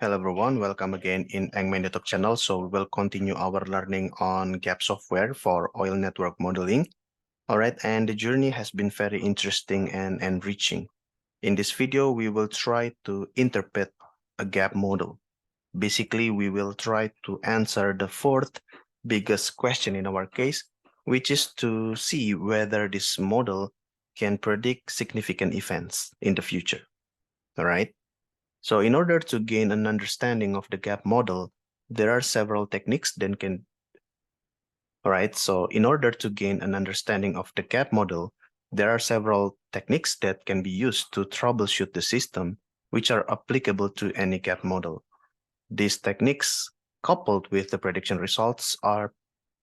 Hello everyone, welcome again in Eng-Man YouTube channel. So we will continue our learning on gap software for oil network modeling. All right, and the journey has been very interesting and enriching. In this video, we will try to interpret a gap model. Basically, we will try to answer the fourth biggest question in our case, which is to see whether this model can predict significant events in the future. All right. So in order to gain an understanding of the gap model, there are several techniques that can, all right, so in order to gain an understanding of the gap model, there are several techniques that can be used to troubleshoot the system, which are applicable to any gap model. These techniques, coupled with the prediction results, are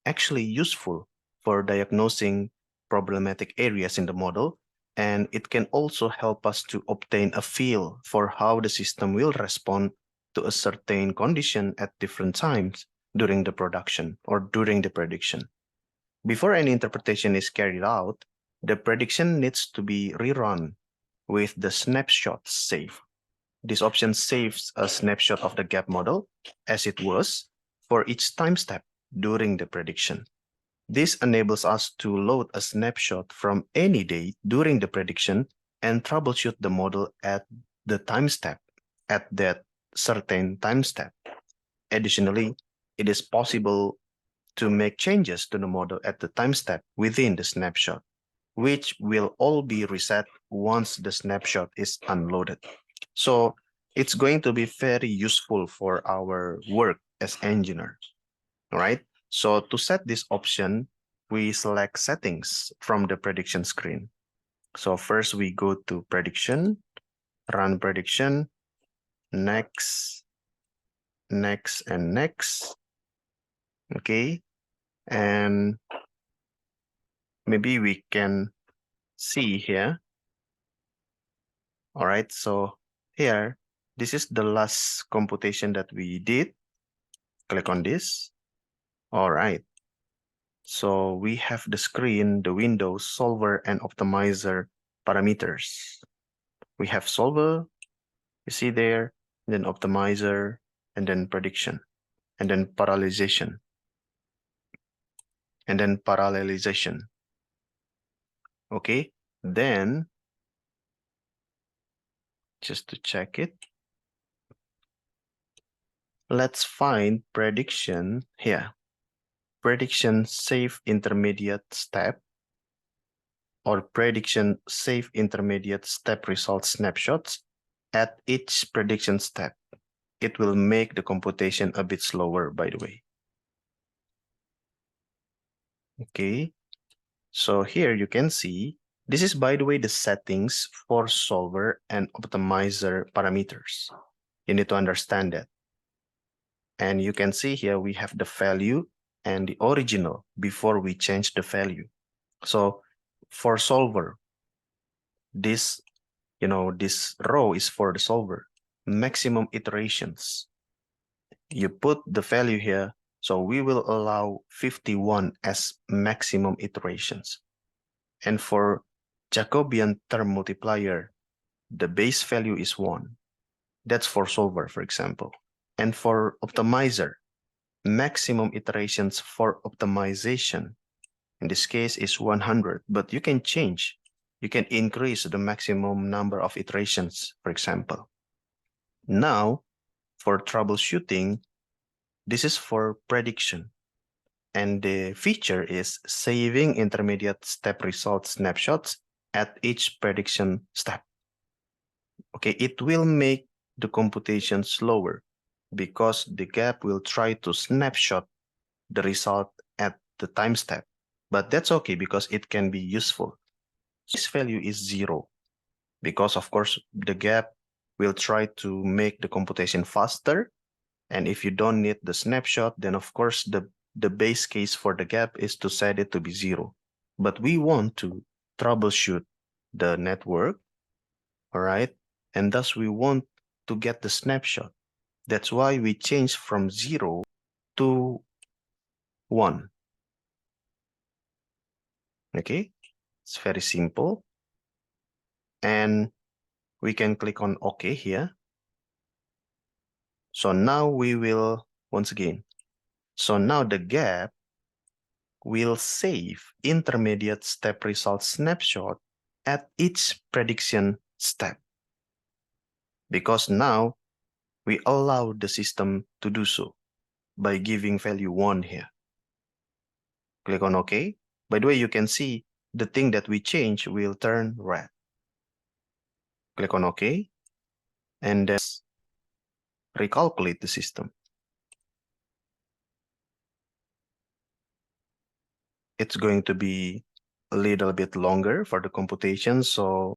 actually useful for diagnosing problematic areas in the model, and it can also help us to obtain a feel for how the system will respond to a certain condition at different times during the production or during the prediction. Before any interpretation is carried out, the prediction needs to be rerun with the snapshots saved. This option saves a snapshot of the gap model as it was for each time step during the prediction. This enables us to load a snapshot from any date during the prediction and troubleshoot the model at the time step, at that certain time step. Additionally, it is possible to make changes to the model at the time step within the snapshot, which will all be reset once the snapshot is unloaded. So it's going to be very useful for our work as engineers, all right? So to set this option, we select settings from the prediction screen. So first we go to prediction, run prediction, next, next, and next. Okay, and maybe we can see here. All right, so here, this is the last computation that we did. Click on this. All right. So we have the screen, the window, solver, and optimizer parameters. We have solver, you see there, then optimizer, and then prediction, and then parallelization, and then parallelization. Okay, then just to check it, let's find prediction here. Prediction save intermediate step or prediction save intermediate step result snapshots at each prediction step. It will make the computation a bit slower, by the way. Okay, so here you can see, this is, by the way, the settings for solver and optimizer parameters. You need to understand that. And you can see here we have the value and the original before we change the value. So for solver, this, this row is for the solver. Maximum iterations. You put the value here, so we will allow 51 as maximum iterations. And for Jacobian term multiplier, the base value is 1. That's for solver, for example. And for optimizer, maximum iterations for optimization, in this case, is 100, but you can change. You can increase the maximum number of iterations, for example. Now, for troubleshooting, this is for prediction. And the feature is saving intermediate step result snapshots at each prediction step. Okay, it will make the computation slower because the gap will try to snapshot the result at the time step. But that's okay because it can be useful. This value is 0 because, of course, the gap will try to make the computation faster. And if you don't need the snapshot, then of course the base case for the gap is to set it to be 0. But we want to troubleshoot the network, all right? And thus we want to get the snapshot. That's why we change from 0 to 1. Okay, it's very simple. And we can click on OK here. So now we will, once again, so now the gap will save intermediate step result snapshot at each prediction step. Because now we allow the system to do so by giving value 1 here. Click on OK. By the way, you can see the thing that we change will turn red. Click on OK. And then recalculate the system. It's going to be a little bit longer for the computation, so